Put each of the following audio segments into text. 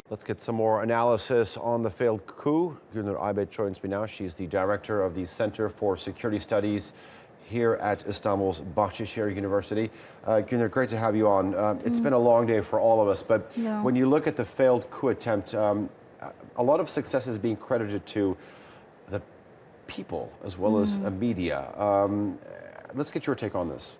Let's get some more analysis on the failed coup. Gulnur Aybet joins me now. She's the director of the Center for Security Studies here at Istanbul's Bahçeşehir University. Gulnur, great to have you on. It's been a long day for all of us, but when you look at the failed coup attempt, a lot of success is being credited to the people as well as media. Let's get your take on this.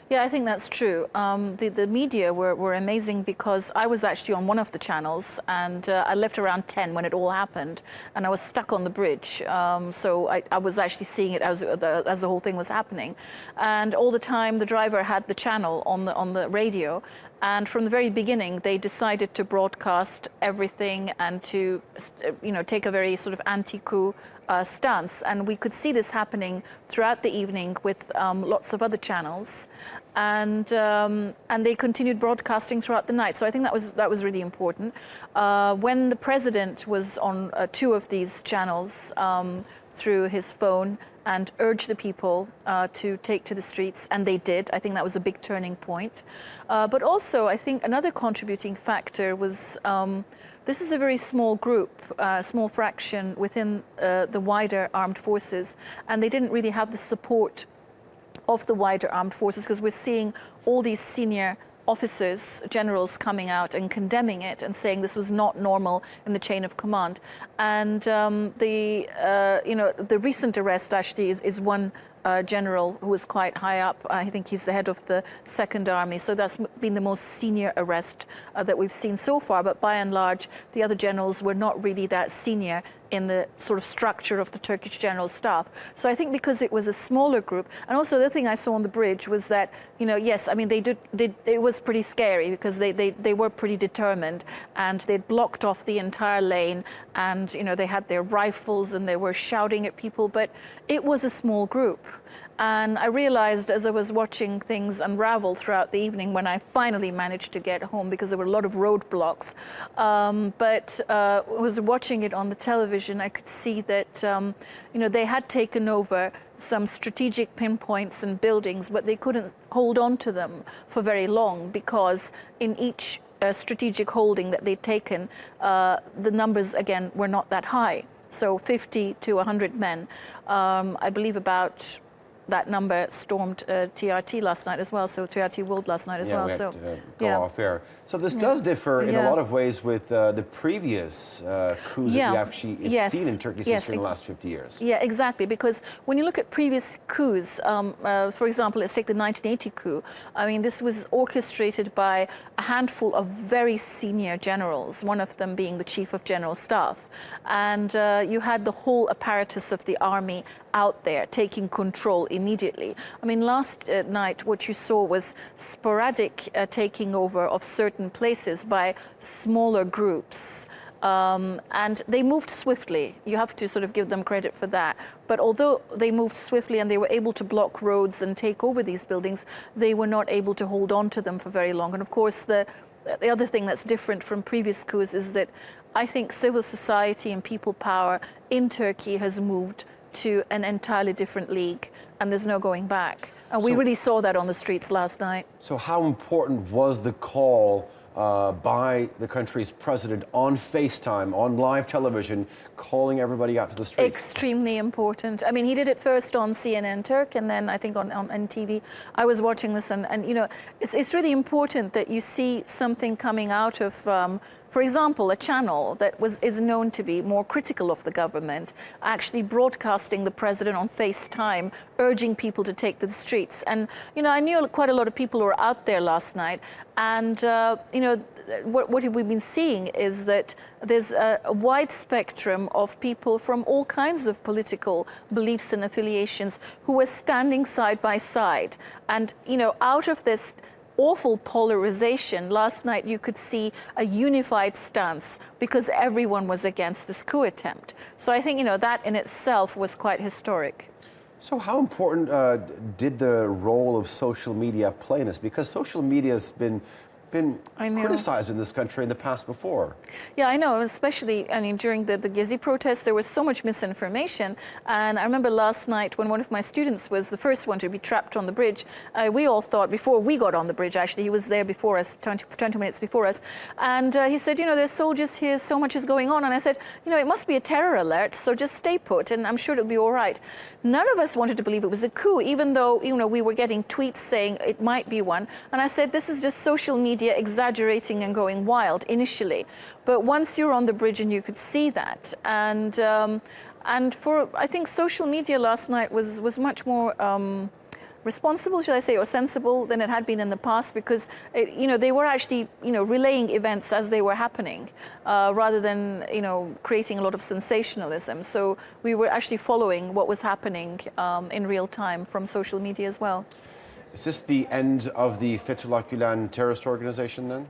Yeah, I think that's true. The media were amazing because I was actually on one of the channels and I left around 10 when it all happened and I was stuck on the bridge. So I was actually seeing it as the whole thing was happening. And all the time the driver had the channel on the radio. And from the very beginning, they decided to broadcast everything and to, take a very sort of anti-coup stance. And we could see this happening throughout the evening with lots of other channels. And they continued broadcasting throughout the night. So I think that was really important. When the president was on two of these channels through his phone and urged the people to take to the streets, and they did. I think that was a big turning point. But also, I think another contributing factor was this is a very small group, small fraction within the wider armed forces, and they didn't really have the support of the wider armed forces, because we're seeing all these senior officers, generals coming out and condemning it and saying this was not normal in the chain of command. And the recent arrest actually is one general who was quite high up. I think he's the head of the Second Army. So that's been the most senior arrest that we've seen so far. But by and large, the other generals were not really that senior in the sort of structure of the Turkish general staff. So I think because it was a smaller group, and also the thing I saw on the bridge was that, yes, I mean, it was pretty scary because they were pretty determined and they'd blocked off the entire lane and, they had their rifles and they were shouting at people, but it was a small group. And I realized as I was watching things unravel throughout the evening when I finally managed to get home, because there were a lot of roadblocks, but was watching it on the television, I could see that, they had taken over some strategic pinpoints and buildings, but they couldn't hold on to them for very long because in each strategic holding that they'd taken, the numbers, again, were not that high. So 50 to 100 men. I believe about that number stormed TRT last night as well, so TRT World last night as well. We had so to go off air. So this does differ in a lot of ways with the previous coups that we actually seen in Turkey's history in the last 50 years. Yeah, exactly, because when you look at previous coups, for example, let's take the 1980 coup. I mean, this was orchestrated by a handful of very senior generals, one of them being the Chief of General Staff. And you had the whole apparatus of the army out there taking control immediately. I mean, last night what you saw was sporadic taking over of certain places by smaller groups. And they moved swiftly. You have to sort of give them credit for that. But although they moved swiftly and they were able to block roads and take over these buildings, they were not able to hold on to them for very long. And of course, the other thing that's different from previous coups is that I think civil society and people power in Turkey has moved to an entirely different league, and there's no going back. And we really saw that on the streets last night. So how important was the call by the country's president on FaceTime, on live television, calling everybody out to the streets? Extremely important. I mean, he did it first on CNN Turk and then I think on TV. I was watching this and it's really important that you see something coming out of, for example, a channel that is known to be more critical of the government, actually broadcasting the president on FaceTime, urging people to take to the streets. And, I knew quite a lot of people who were out there last night. And, what we've been seeing is that there's a wide spectrum of people from all kinds of political beliefs and affiliations who are standing side by side. And, out of this awful polarization, last night you could see a unified stance because everyone was against this coup attempt. So I think, that in itself was quite historic. So how important did the role of social media play in this? Because social media has been been I know. criticized in this country in the past before. Yeah, I know, especially, I mean, during the Gezi protests, there was so much misinformation. And I remember last night when one of my students was the first one to be trapped on the bridge, we all thought, before we got on the bridge, actually, he was there before us, 20 minutes before us. And he said, you know, there's soldiers here, so much is going on. And I said, you know, it must be a terror alert, so just stay put, and I'm sure it'll be all right. None of us wanted to believe it was a coup, even though, you know, we were getting tweets saying it might be one. And I said, this is just social media exaggerating and going wild initially. But once you're on the bridge and you could see that, and for, I think social media last night was much more responsible, should I say, or sensible than it had been in the past, because you know, they were actually, you know, relaying events as they were happening, rather than, you know, creating a lot of sensationalism. So we were actually following what was happening in real time from social media as well. Is this the end of the Fethullah Gülen terrorist organization then?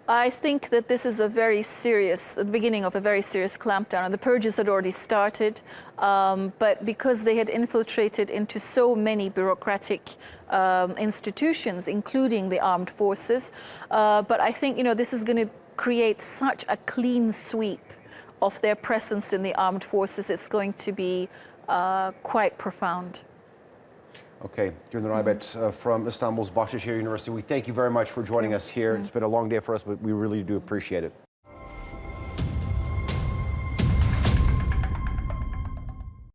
I think that this is the beginning of a very serious clampdown, and the purges had already started, but because they had infiltrated into so many bureaucratic institutions, including the armed forces. But I think, you know, this is going to create such a clean sweep of their presence in the armed forces. It's going to be quite profound. Okay, Gulnur Aybet from Istanbul's Bahçeşehir University, we thank you very much for joining us here. It's been a long day for us, but we really do appreciate it.